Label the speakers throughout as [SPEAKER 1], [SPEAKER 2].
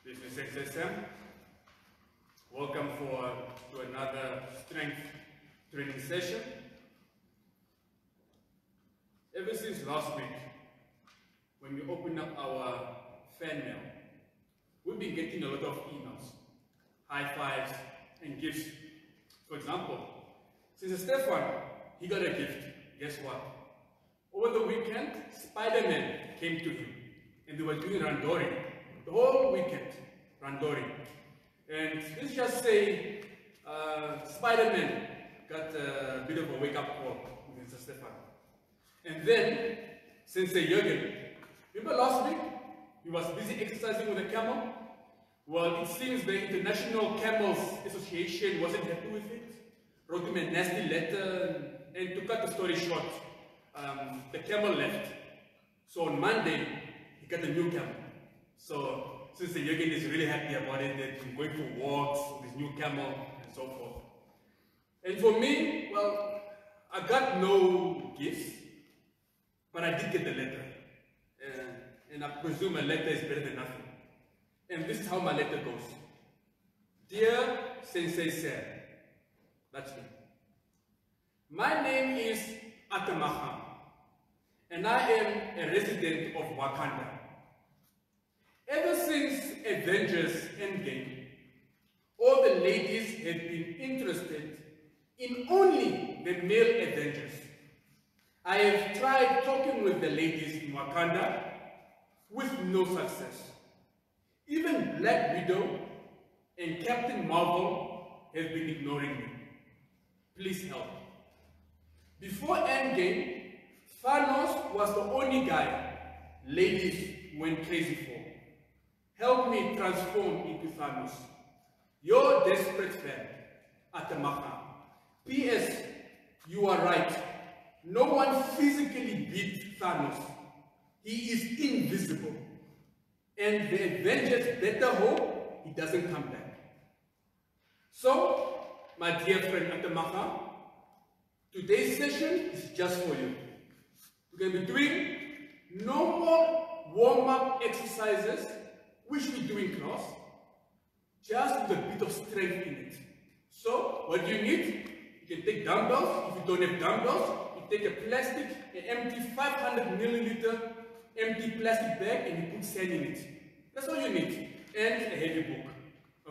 [SPEAKER 1] This is Sensei Sam. Welcome to another strength training session. Ever since last week, when we opened up our fan mail, we've been getting a lot of emails, high fives, and gifts. For example, since Stefan, he got a gift. Guess what? Over the weekend, Spider-Man came to him, and they were doing randori the whole weekend. Randori. And let's just say Spider-Man got a bit of a wake-up call with Mr. Stefan. And then, Sensei Jürgen, remember last week, he was busy exercising with a camel? Well, it seems the International Camels Association wasn't happy with it, wrote him a nasty letter, and to cut the story short, the camel left. So on Monday, he got a new camel. So Sensei Jürgen is really happy about it, that he's going for walks with his new camel and so forth. And for me, well, I got no gifts, but I did get the letter. And I presume a letter is better than nothing. And this is how my letter goes. Dear Sensei Sam, that's me. My name is Atamaha, and I am a resident of Wakanda. Ever since Avengers Endgame, all the ladies have been interested in only the male Avengers. I have tried talking with the ladies in Wakanda with no success. Even Black Widow and Captain Marvel have been ignoring me. Please help. Before Endgame, Thanos was the only guy ladies went crazy for. Help me transform into Thanos. Your desperate fan, Atamaha. P.S. You are right. No one physically beat Thanos. He is invisible. And the Avengers better hope he doesn't come back. So, my dear friend Atamaha, today's session is just for you. We're going to be doing no more warm-up exercises which we do in class, just with a bit of strength in it. So, what do you need? You can take dumbbells. If you don't have dumbbells, you take an empty 500 milliliter empty plastic bag and you put sand in it. That's all you need. And a heavy book.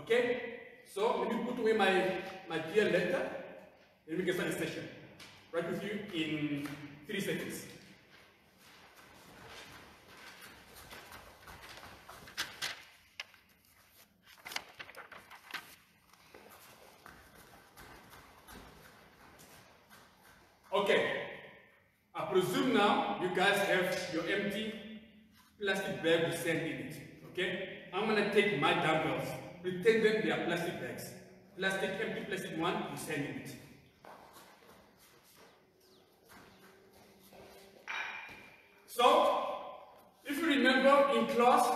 [SPEAKER 1] Okay? So, let me put away my dear letter and we can start the session. Right with you in 3 seconds. Okay, I presume now you guys have your empty plastic bag with sand in it, okay? I'm going to take my dumbbells, pretend them they are plastic bags. Empty plastic one with sand in it. So, if you remember in class,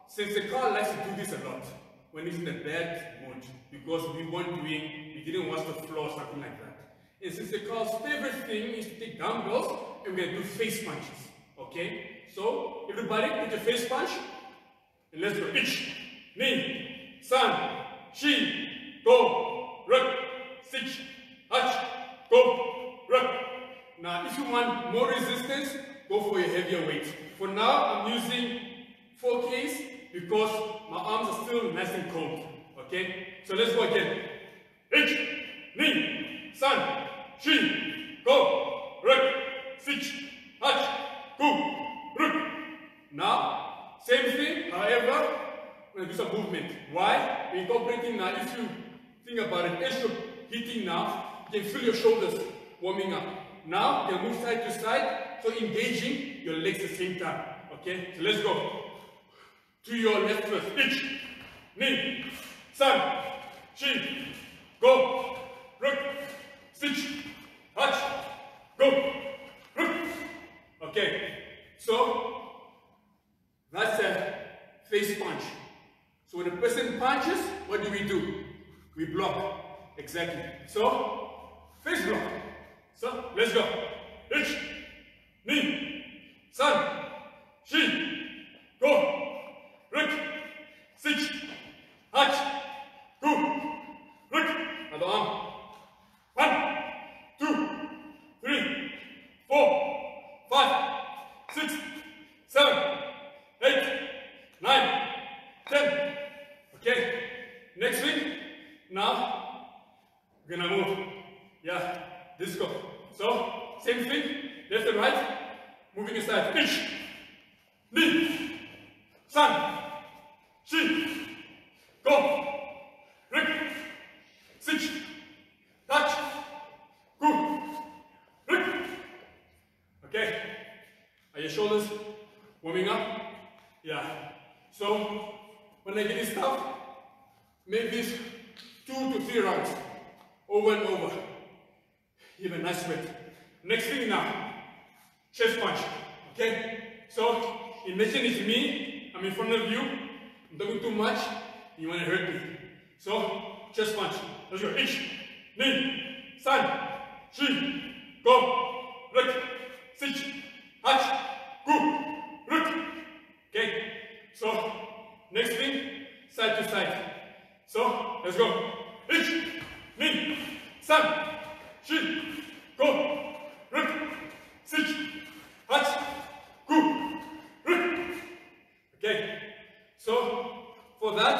[SPEAKER 1] Sensei Carl likes to do this a lot when he's in a bad mood because we didn't wash the floor or something like that. And Sensei Carl's favorite thing is to take dumbbells and we're going to do face punches. Okay? So, everybody put your face punch and let's go. Ich, Ni, San, Shi, Go, Ruk, Sich, Hach, Go, Ruk. Now, if you want more resistance, go for a heavier weight. For now, I'm using 4Ks because my arms are still nice and cold. Okay? So let's go again. Ich, Ni, San, Shi, Go, Ruk, Sich, Hach, Go, Ruk. Now, same thing, however, we're going to do some movement. Why? We're incorporating now. If you think about it, as you're hitting now, you can feel your shoulders warming up. Now, you can move side to side, so engaging your legs at the same time. Okay? So let's go. To your left first. Ich, Ni, San, Shi, Go, Ruk, Sich, Hach, Go, Ruk. Okay, so that's a face punch. So when a person punches, what do? We block. Exactly. So, face block. So, let's go. Ich, Ni, San, Shi, Go, Ruk, Sich, touch, go, look, other arm. 1, 2, 3, 4, 5, 6, 7, 8, 9, 10. Okay, next week, now we're gonna move. Yeah, disco. So, same thing, left and right, moving aside. Ish, knee, san, shi, go, rig, sich, touch, go, rig. Okay, are your shoulders warming up? Yeah. So, when I get this stuff, make this 2 to 3 rounds, over and over. You have a nice sweat. Next thing now, chest punch. Okay? So, imagine it's me, I'm in front of you, I'm talking too much, you want to hurt me. So, chest punch. Let's go. Ich, ni, san, shi, go, ruk, sich, hach, gu, ruk. Okay? So, next thing, side to side. So, let's go. Ich, ni, san, shi, go, ruk, sich, hach, gu, ruk. Okay? So, for that,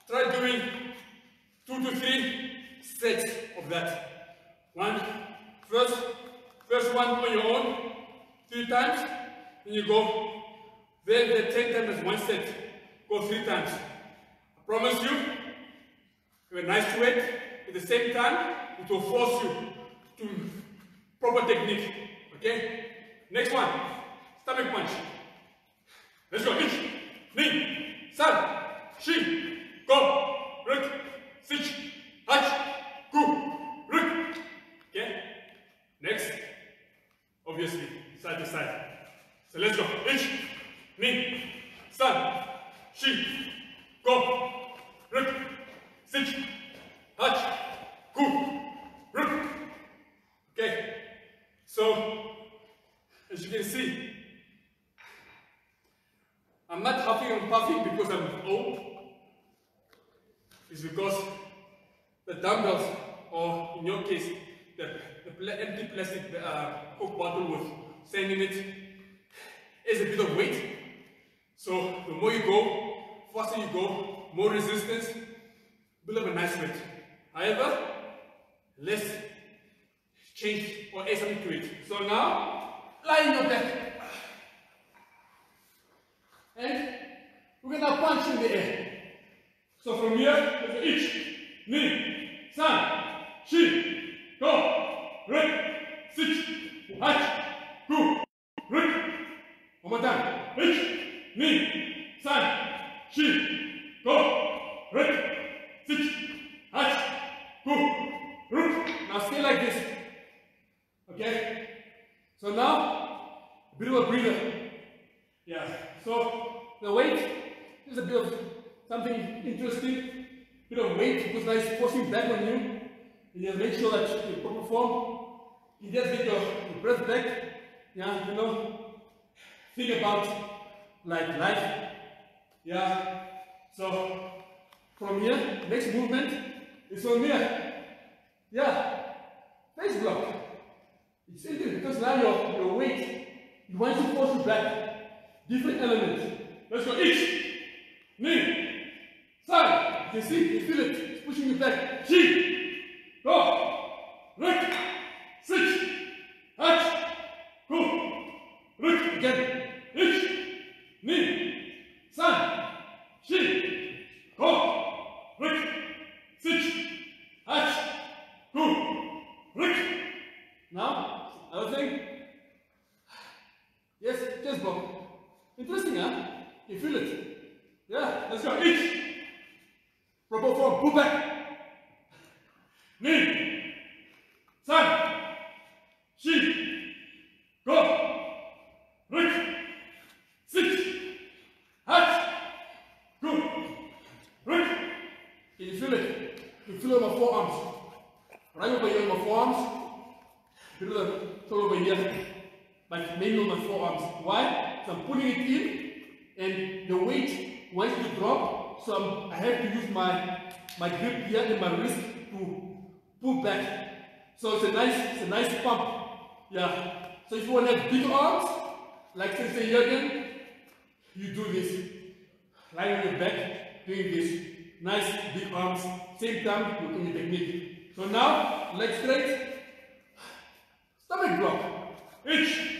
[SPEAKER 1] try doing 2 to 3 sets of that. First one on your own, 3 times, then you go. Then the 10 times as 1 set, go 3 times. I promise you, you have a nice sweat. At the same time, it will force you to proper technique. Okay? Next one, stomach punch. Let's go. Ich, ni, san, shi, go, ruk, sich, hach, gu, ruk. Okay? Next, obviously, side to side. So let's go. Ich, ni, san, shi, go, ruk, sich, hach, gu, ruk. Okay? So, as you can see, I'm not huffing and puffing because I'm old. It's because the dumbbells, or in your case, the empty plastic Coke bottle with sand in it, is a bit of weight. So the more you go, faster you go, more resistance, build up a nice sweat. However, let's change or add something to it. So now, lie in your back. And we're going to punch in the air. So from here, let's go. Ich, ni, san, shi, go, ruk, sich, hach, gu, ruk. One more time. Ich, ni, san, shi, go, ruk, sich, hach, gu, ruk. Now stay like this. Okay? So now, a bit of a breather. Yeah. So the weight is a bit of something interesting. Bit of weight because now it's forcing back on you. You just make sure that you proper form. You just get your breath back. Yeah, you know. Think about like life. Yeah. So from here, next movement is from here. Yeah. Face block. It's interesting because now your weight, you want to force you back. Different elements. Let's go. Ich, ni, san. You can see, you feel it. It's pushing you back. Shi, go, ruk, sich, hach, gu, ruk. Again. Ich, ni, san, shi, go, ruk, sich, hach, gu, ruk. Now, another thing. Yes, chest bump. Interesting, huh? You feel it? Yeah, let's go. Ich. Proper form. Pull back. Ni. San. Shi. Go. Ruk. Sich. Hach. Gu. Ruk. Can you feel it? You feel it on my forearms. Right over here on my forearms. Feel it over here. Like mainly on my forearms. Why? So I'm pulling it in, and the weight wants to drop,
[SPEAKER 2] So I have to use my grip here in my wrist to pull back. So it's a nice pump. Yeah. So if you want to have big arms, like Sensei Jürgen, you do this. Lying on your back, doing this. Nice big arms. Same time, you can technique. So now, leg straight. Stomach block. Each.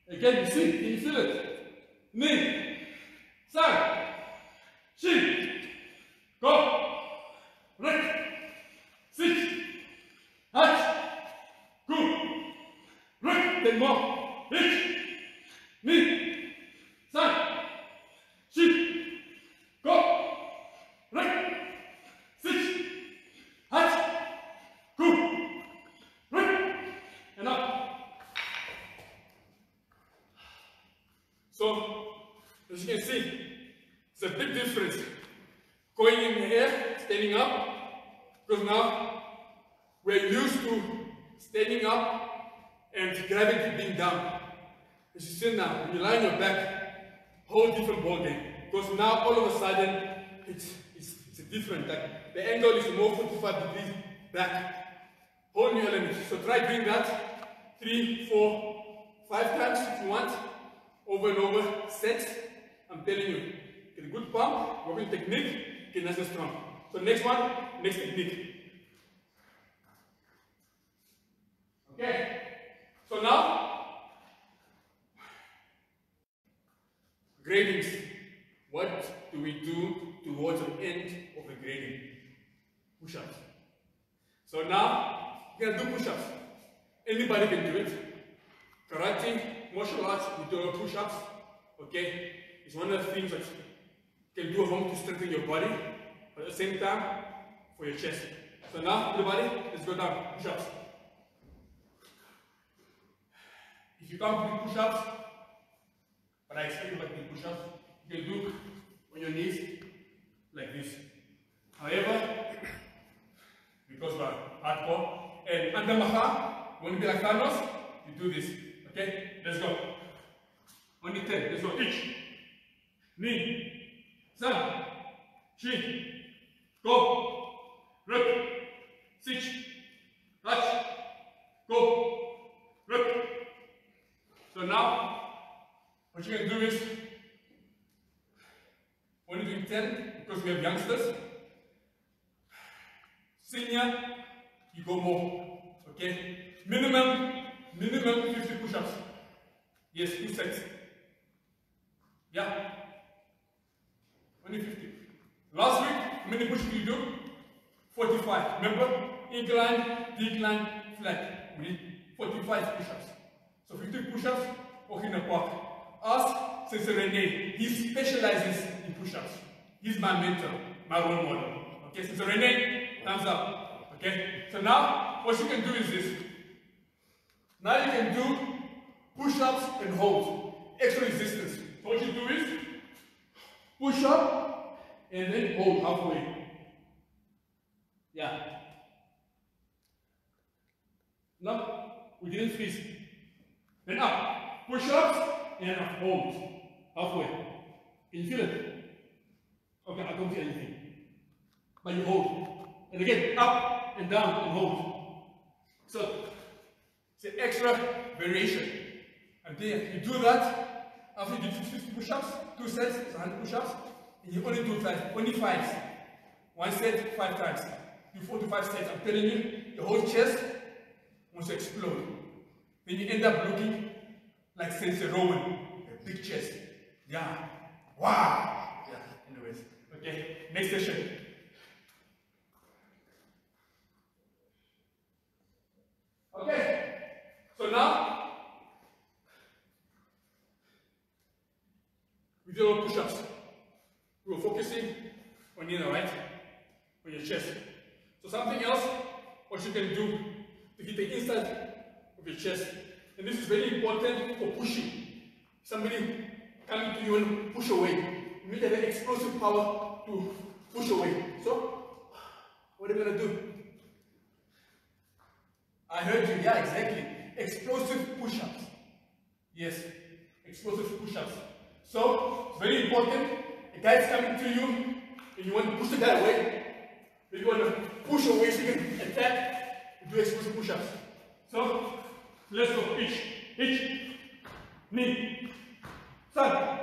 [SPEAKER 2] Again, you see, can you feel it? Knee. Side. Shin. Go. Right. Sit. Touch. Go. Right. Then more. Each. Knee. Side. Shin. Go. Right. Sit. Touch. Go. Right. And up. So, as you can see, it's a big difference going in the air, standing up, because now we're used to standing up and gravity being down. As you see now, when you lie on your back, whole different ball game. Because now all of a sudden it's different. Like the angle is more 45 degrees back. Whole new element. So try doing that 3, 4, 5 times if you want. Over and over, sets. I'm telling you, get a good pump, working technique, get nice and strong. So next one, next technique. Okay. So now, gradings. What do we do towards the end of the grading? Push-ups. So now, you're gonna do push-ups. Anybody can do it. Karate, martial arts, you do push-ups. Okay? It's one of the things that you can do at home to strengthen your body, but at the same time, for your chest. So now, everybody, let's go down. Push-ups. If you can't do push-ups, but I expect you to do push-ups, you can do on your knees like this. However, because we're hardcore, and under Maha, when you be like Thanos, you do this. Okay? Let's go. Only 10. Let's go. Each. Knee. Side. Shin. Go. Rip. Sit. Touch. Go. Rip. So now, what you can do is, only doing 10 because we have youngsters. Senior, you go more. Okay? Minimum 50 push-ups. Yes, 2 sets. Yeah. Only 50. Last week, how many push-ups did you do? 45. Remember? Incline, decline, flat. We need 45 push-ups. So 50 push-ups, walk in the park. Ask Sensei Rene. He specializes in push-ups. He's my mentor, my role model. Okay, Sensei Rene, thumbs up. Okay? So now, what you can do is this. Now you can do push-ups and holds. Extra resistance. So what you do is push up and then hold halfway. Yeah. No, we didn't freeze. Then up. Push-ups and up. Hold. Halfway. Can you feel it? Okay, I don't feel anything. But you hold. And again, up and down and hold. So it's an extra variation. And then you do that after you do 50 push-ups, 2 sets, it's 100 push-ups, and you only do 5, only 5s. 1 set, 5 times. Do 4 to 5 sets. I'm telling you, your whole chest wants to explode. Then you end up looking like Sensei Rowan, a big chest. Yeah. Wow. Yeah. Anyways. Okay. Next session. Okay. So now we do our push-ups. We're focusing on your right, on your chest. So something else, what you can do to hit the inside of your chest. And this is very important for pushing. Somebody coming to you and push away. You need to have an explosive power to push away. So, what are you going to do? I heard you, yeah, exactly. Explosive push-ups. Yes, explosive push-ups. So, it's very important. A guy is coming to you, and you want to push the guy away, maybe you want to push away so you can attack and do explosive push-ups. So, let's go. Each, knee, sun,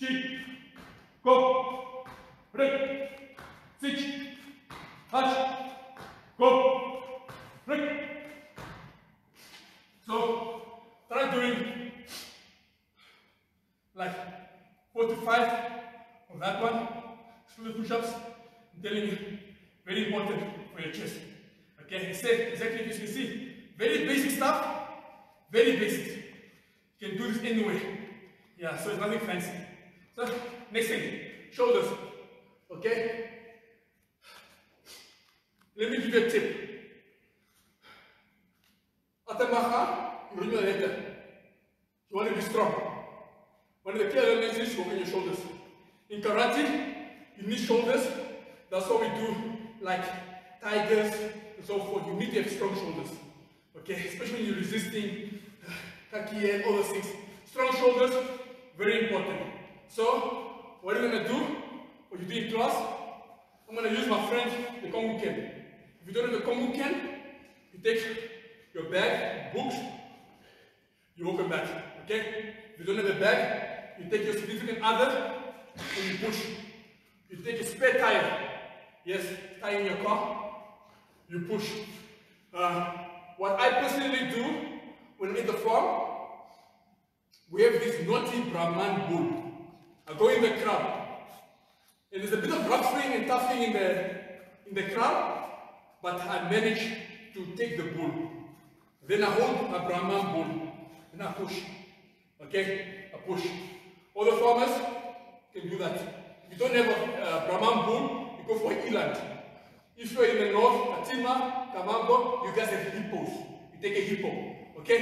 [SPEAKER 2] chi, go, break, switch, touch, go, break. So, try doing like 4 to 5 of that one. Explosive push-ups. I'm telling you, very important for your chest. Okay, exactly as you can see. Very basic stuff, very basic. You can do this anywhere. Yeah, so it's nothing fancy. So, next thing, shoulders. Okay? Let me give you a tip. Atamaha, you know later. You want to be strong. One of the key elements is working your shoulders. In karate, you need shoulders. That's what we do, like tigers and so forth. You need to have strong shoulders. Okay, especially when you're resisting kaki and all those things. Strong shoulders, very important. So, what are we going to do? What you do in class? I'm going to use my friend, the Kongu Ken. If you don't have a Kongu Ken, you take your bag, books, you walk them back. Okay? If you don't have a bag, you take your significant other and you push. You take a spare tire. Yes, tire in your car. You push. What I personally do when I'm in the farm, we have this naughty Brahman bull. I go in the crowd, and there's a bit of roughing and toughing in the crowd, but I manage to take the bull. Then I hold my Brahman bull, and I push. Okay, I push. All the farmers can do that. If you don't have a Brahman bull, you go for an eland. If you're in the north, Atima, Kavango, you guys have hippos. You take a hippo. Okay?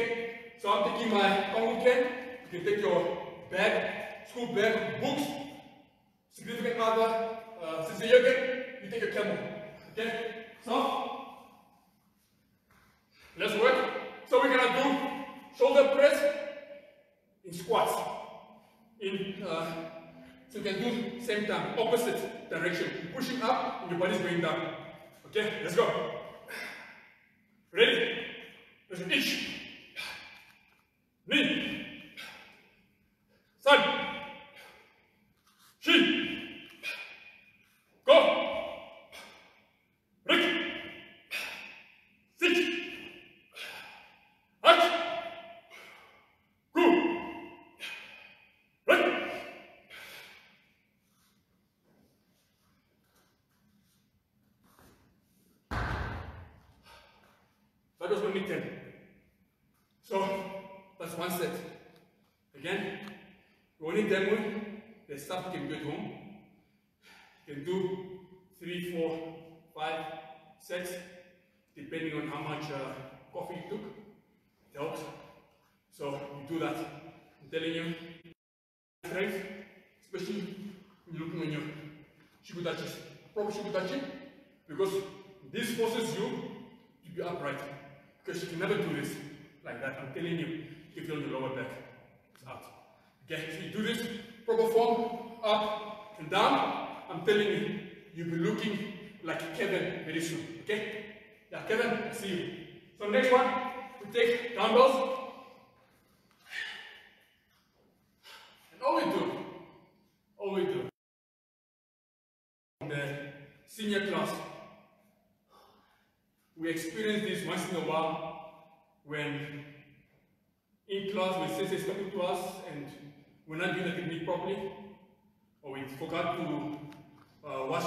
[SPEAKER 2] So I'm taking my Kongu Ken. You can take your bag, school bag, books, significant other, since you're yogurt, you take a camel. Okay? So, let's work. So we're gonna do shoulder press in squats. So you can do same time, opposite direction. You're pushing up and your body's going down. Okay, let's go. Ready? Listen, each. Knee. Sun. Shin. Go. Break. Sit. Out. Go. Break. That was only 10. So, that's one set. Again, we're only demo. There's stuff you can do at home. You can do 3, 4, 5 sets, depending on how much coffee you took. It helps. So, you do that. I'm telling you, strength, especially when you're looking on your shikudachis. Proper shikudachis, because this forces you to be upright. Because you can never do this like that. I'm telling you, you feel your lower back. It's out. Okay, so you do this proper form, up and down. I'm telling you, you'll be looking like Kevin very soon. Okay? Yeah, Kevin, I see you. So next one, we take dumbbells. And all we do, in the senior class, we experience this once in a while when in class when sensei is coming to us and we're not doing the technique properly, or we forgot to wash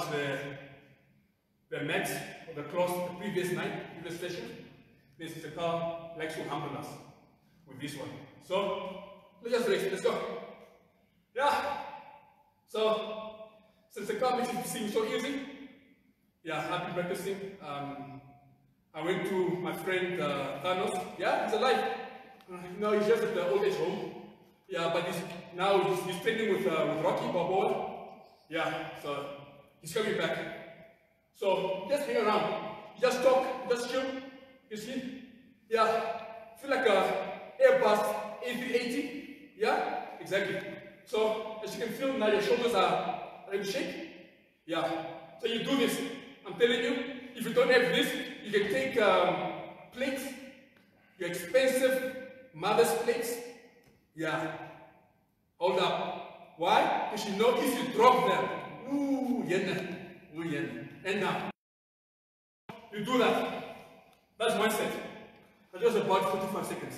[SPEAKER 2] the mats or the cloth the previous night, previous session. This is a car likes to humble us with this one. So let's just race. Let's go. Yeah. So since the car makes it seem so easy, yeah, I've been practicing. I went to my friend Thanos. Yeah, he's alive. No, he's just at the old age home. Yeah, but he's training with Rocky Balboa. Yeah, so he's coming back. So just hang around. Just talk, just chill. You see? Yeah, feel like a Airbus A380. Yeah, exactly. So as you can feel now, your shoulders are ready to shake.
[SPEAKER 1] Yeah. So you do this. I'm telling you, if you don't have this, you can take plates, your expensive mother's plates. Yeah. Hold up. Why? Because you know if you drop them, ooh, yenna. Ooh, yenna. And now, you do that. That's one set. That's just about 45 seconds.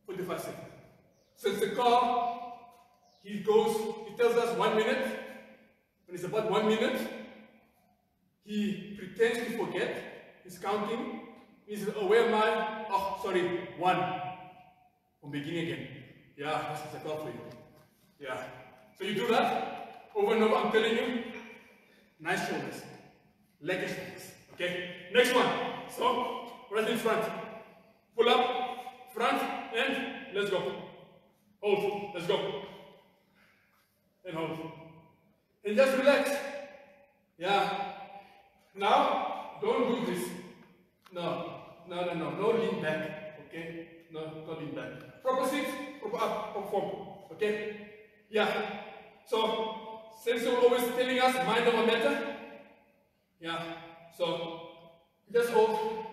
[SPEAKER 1] 45 seconds. Since the car, he tells us 1 minute. When it's about 1 minute, he pretends to forget. He's counting. He says, oh, where am I? Oh, sorry, 1. From beginning again. Yeah, this is a call for you. Yeah. So you do that over and over, I'm telling you. Nice shoulders. Leg exercise. Okay? Next one. So, right in front. Pull up, front, and let's go. Hold. Let's go. And hold. And just relax. Yeah. Now, don't do this. No. No lean back. Okay? No lean back. Proper sit, proper up, proper form. Okay? Yeah. So, since you're always telling us mind over matter. Yeah. So, just hold.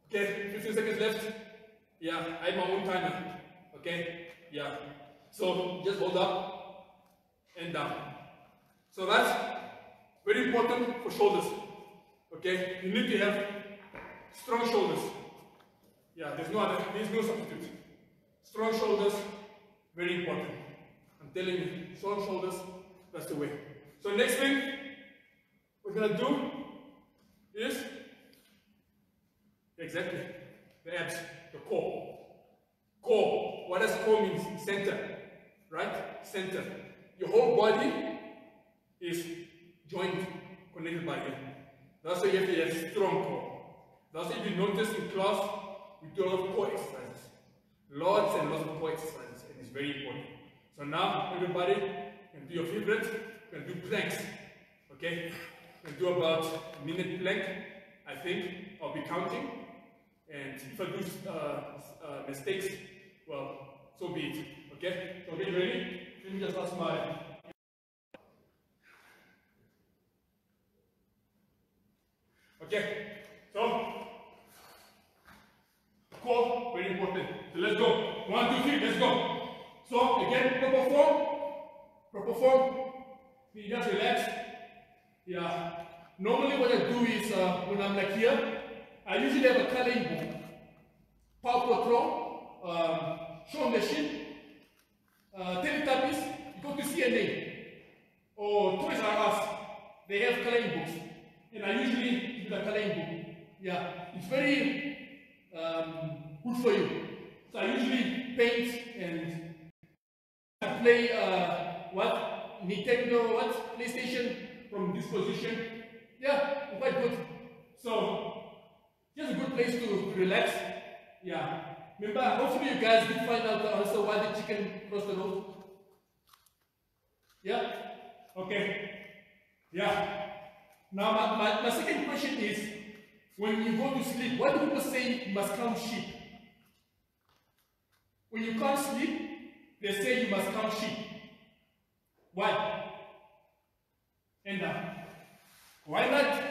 [SPEAKER 1] Okay, 15 seconds left. Yeah, I have my own timer. Okay? Yeah. So, just hold up and down. So that's very important for shoulders. Okay? You need to have strong shoulders. Yeah, there's no substitute. Strong shoulders, very important. I'm telling you, strong shoulders, that's the way. So next thing we're gonna do is exactly the abs, the core. Core. What does core mean? Center. Right? Center. Your whole body is joined, connected by here. That's why you have to have strong core. That's why if you notice in class, we do a lot of core exercises. Lots and lots of core exercises, and it's very important. So now, everybody can do your favorite, can do planks. Okay? Can do about a minute plank, I think. I'll be counting. And if I do mistakes, well, so be it. Okay? So get ready. Let me just ask my... Okay, so core, very important. So let's go. 1, 2, 3, let's go. So again, proper form. Proper form. You just relax. Yeah. Normally what I do is when I'm like here, I usually have a coloring book. Paw Patrol, Shaun the Sheep, Teletubbies, you go to CNA or Toys R Us, they have coloring books. And I usually do the coloring book. Yeah, it's very good for you. So I usually paint and I play Nintendo, PlayStation from this position. Yeah, quite good. So just a good place to relax. Yeah. Remember, hopefully you guys did find out the answer why the chicken crossed the road. Yeah? Okay. Yeah. Now my second question is, when you go to sleep, why do people say you must count sheep? When you can't sleep, they say you must count sheep. Why? And why not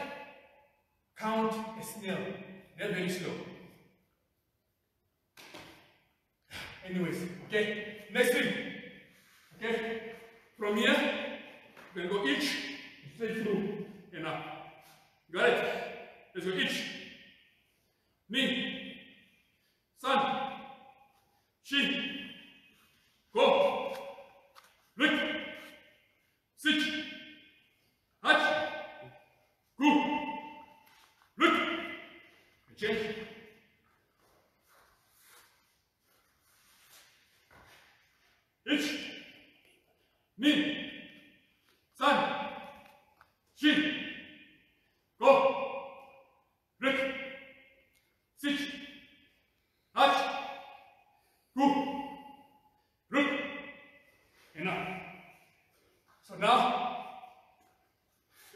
[SPEAKER 1] count a snail? They're very slow. Anyways, okay, next thing. Okay, from here, we're going to go each, straight through, and up. Got it? Let's go each. Ni, san, shi, go, rik, sich, hach, gu, rik, change. Ich, Min, San, Shin, Go, Rik, Sich, Hach, Gu, Ruk, enough. So now,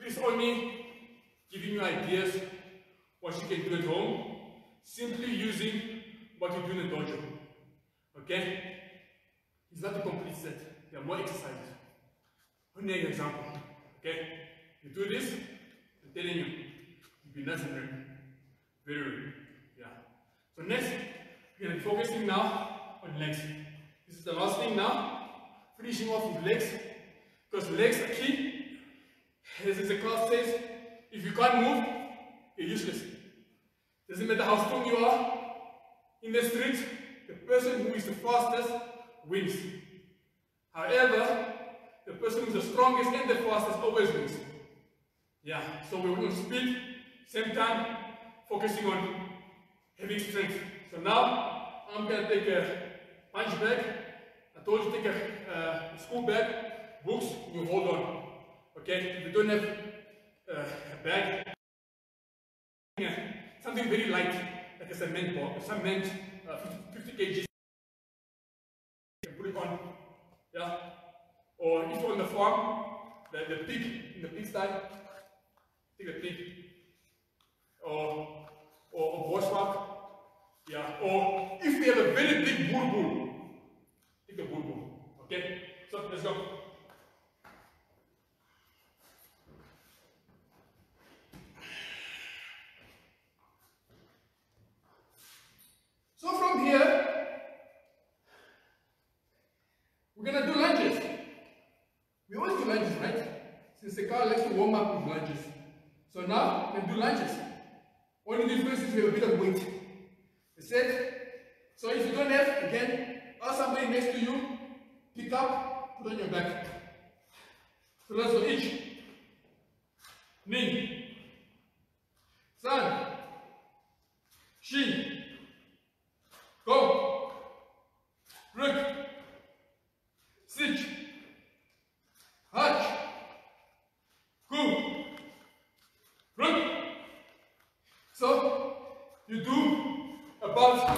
[SPEAKER 1] this is only giving you ideas what you can do at home, simply using what you do in the dojo. Okay? It's not a complete set. There are more exercises. Let me give you an example. Okay? You do this, I'm telling you, you'll be nice and ready. Very ready. Yeah. So next, we're going to be focusing now on legs. This is the last thing now. Finishing off with legs. Because legs are key. As the class says, if you can't move, you're useless. Doesn't matter how strong you are in the street, the person who is the fastest wins. However, the person who is the strongest and the fastest always wins. Yeah, so we're going to speed, same time, focusing on having strength. So now, I'm going to take a punch bag. I told you to take a school bag, books, you hold on. Okay, if you don't have a bag, something very light, like a cement ball, 50 kg, you can put it on. Yeah. Or if you're on the farm, the pig, in the pig style, take a pig. Or bushwhack. Yeah. Or if we have a very big bull, take the bull. Okay? So let's go. So from here, we're gonna do lunges. We always do lunges, right? Since the car likes to warm up with lunges. So now, we're gonna do lunges. Only difference is we have a bit of weight. That's it. So if you don't have, again, ask somebody next to you, pick up, put on your back. So let's go each. Knee. San. Shin. Go. Rück. Sit. Hatch. Go. Rück. So you do about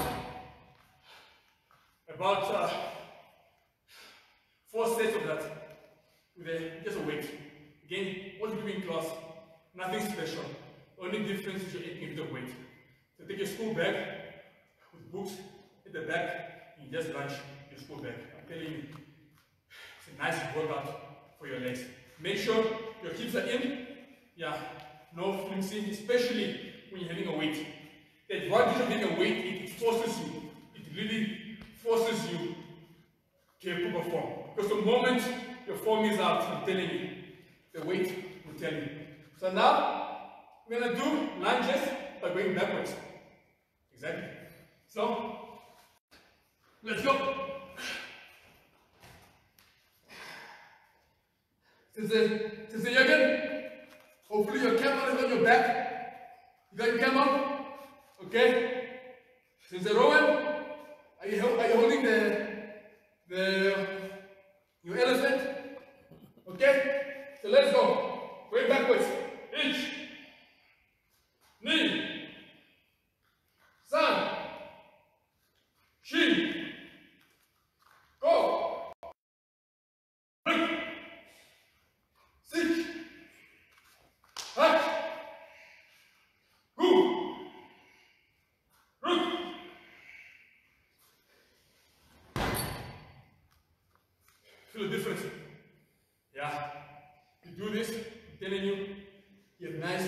[SPEAKER 1] 4 sets of that with just a weight. Again, what you do in class, nothing special. Only difference is you're adding a bit of weight. So take your school bag with books at the back, and you just lunge your school bag. I'm telling you, it's a nice workout for your legs. Make sure your hips are in. Yeah, no flimsy, especially when you're having a weight. The advantage of having a weight, it forces you. It really forces you to have proper form. Because the moment your form is out, I'm telling you, the weight will tell you. So now, we're going to do lunges by going backwards. Exactly. So, let's go. Since you're good, hopefully your camera is on your back. You got your camera? Okay. Since Rowan, are you holding your elephant? Okay. So let's go. Going backwards. Each. Knee. San. Shin. Go. Sit. Hatch. Go. Rook. Feel the difference? Yeah. You do this, I'm telling you, you have nice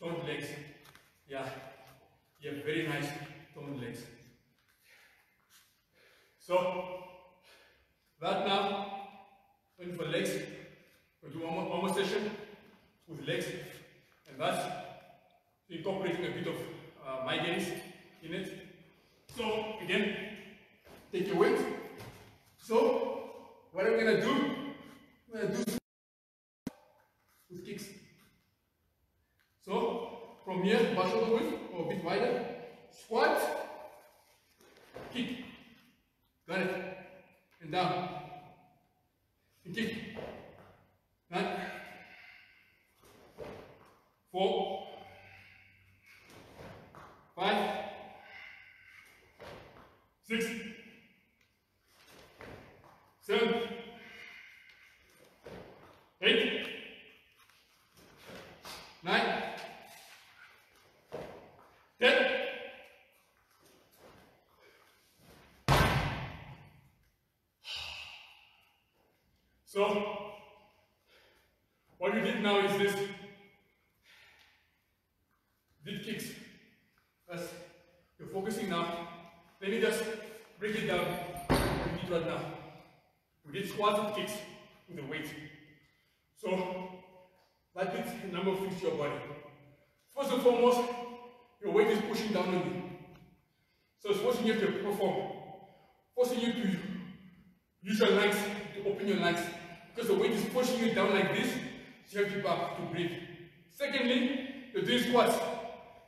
[SPEAKER 1] toned legs. Yeah. You have very nice toned legs. So, right now, going for legs, we'll do one more session with legs, and that's incorporating a bit of my gains in it. So, again, take your weight. So, what I'm going to do, I'm going to do with kicks. So, from here, bar shoulder width, or a bit wider, squat, kick. Got it. And down. And kick. 9, 4, 5, 6, 7, 8, 9, 10. So, What we did now is this. Did kicks. That's, you're focusing now. Let me just break it down. Repeat right now. We did squats and kicks with the weight. So, that is the number of things to your body. First and foremost, your weight is pushing down on you. So it's forcing you to perform. Forcing you to use your lungs, to open your lungs. Because the weight is pushing you down like this, so you have to breathe. Secondly, you're doing squats.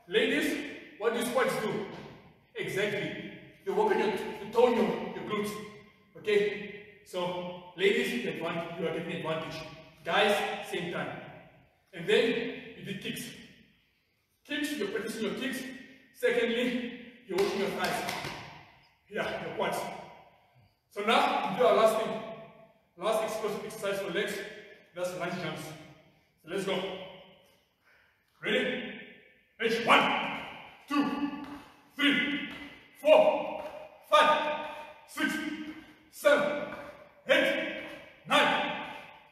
[SPEAKER 1] Ladies, what do squats do? Exactly. They work on to tone your glutes. Okay? So, ladies, you are getting advantage. Guys, same time. And then, you did kicks. Kicks, you're practicing your kicks. Secondly, you're working your thighs. Yeah, your quads. So now, we do our last thing. Last explosive exercise for legs. That's lunge jumps. So let's go. Ready? H, 1, 2, 3, 4, 5, 6, 7, 8, 9,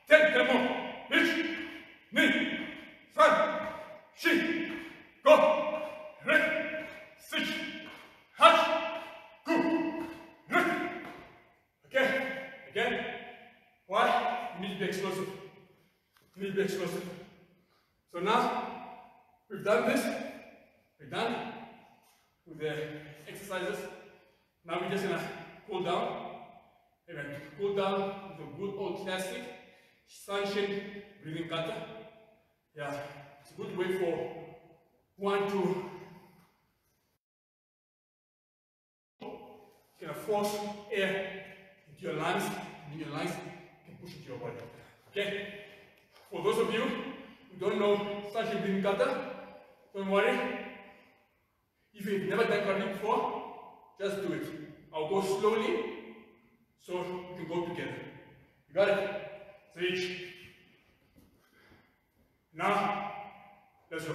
[SPEAKER 1] 10. 10 more. H, knee, front, shin, go, red, sit, hatch, go, red. Okay, again. Why? You need to be explosive. You need to be explosive. So now, we've done this. We're done with the exercises. Now we're just gonna cool down. We're gonna cool down with a good old classic sunshine breathing kata. Yeah, it's a good way for one to kind of force air into your lungs, and your lungs can push into your body. Okay? For those of you who don't know sunshine breathing kata, don't worry. If you've never done karate before, just do it. I'll go slowly so we can go together. You got it? So each. Now, let's go.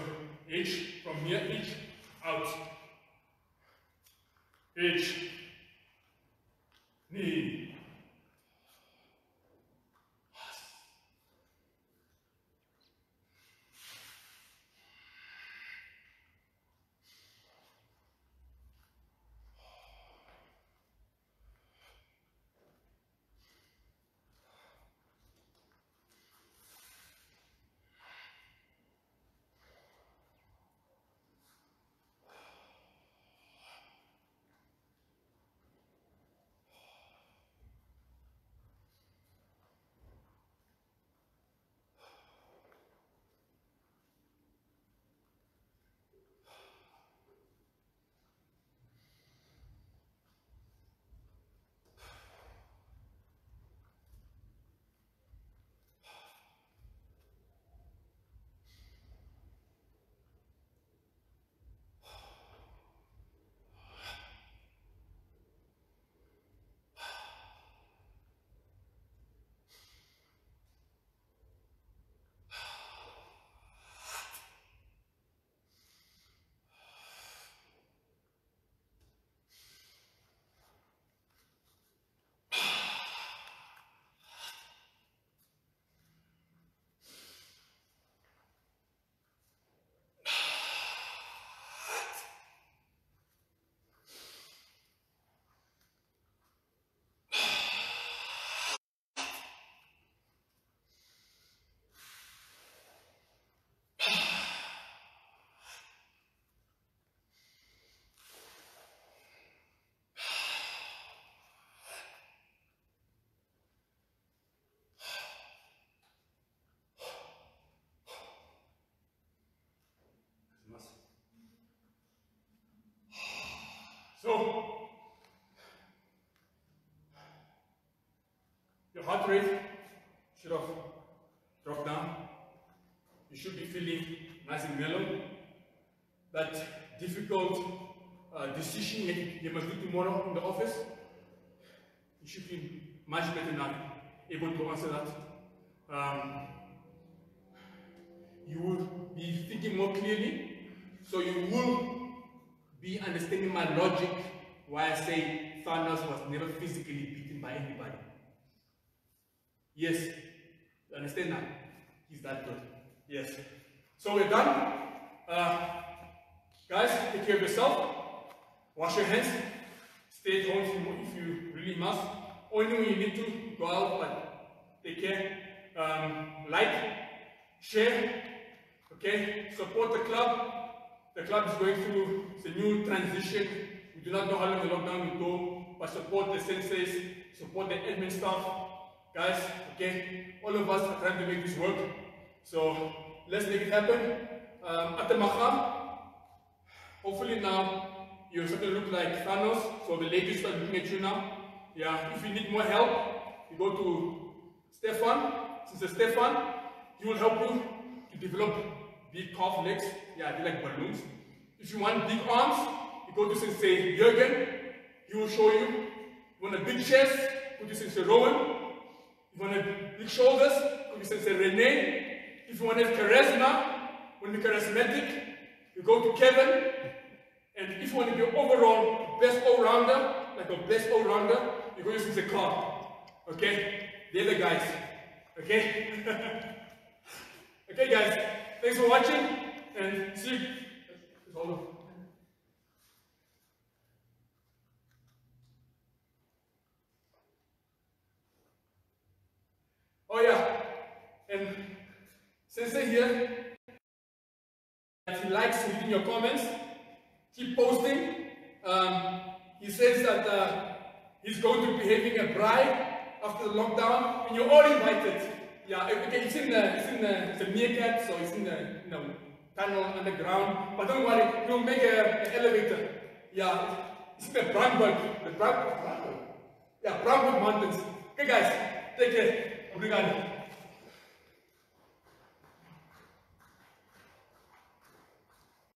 [SPEAKER 1] Each from here, each out. Each. Knee. So, your heart rate should have dropped down. You should be feeling nice and mellow. That difficult decision you must do tomorrow in the office, you should feel much better now, able to answer that. You will be thinking more clearly, so you will be understanding my logic why I say Thanos was never physically beaten by anybody. Yes, you understand now? He's that good. Yes. So we're done. Guys, take care of yourself. Wash your hands. Stay at home if you really must. Only when you need to go out, but take care. Like, share, okay? Support the club. The club is going through a new transition. We do not know how long the lockdown will go, but support the senseis, support the admin staff. Guys, okay? All of us are trying to make this work. So let's make it happen. At the Macha, hopefully now you're starting to look like Thanos, so the ladies start looking at you now. Yeah, if you need more help, you go to Stefan. Since Stefan, he will help you to develop big calf legs. Yeah, they're like balloons. If you want big arms, you go to Sensei Jürgen. He will show you. You want a big chest, go to Sensei Rowan. If you want big shoulders, go to Sensei Rene. If you want to have charisma, want to be charismatic, you go to Kevin. And if you want to be overall best all-rounder, like a best all-rounder, you go to Sensei Clark. Okay? They're the guys. Okay? Okay, guys. Thanks for watching, and see you. Hold on. Oh yeah, and Sensei here, if he likes reading your comments, keep posting. He says that he's going to be having a bride after the lockdown, and you're all invited. Yeah, okay, it's in the meerkat, so it's in the tunnel underground. But don't worry, we'll make an elevator. Yeah, it's in the Brandberg. Yeah, Brandberg Mountains. Okay, guys, take care. Obrigado.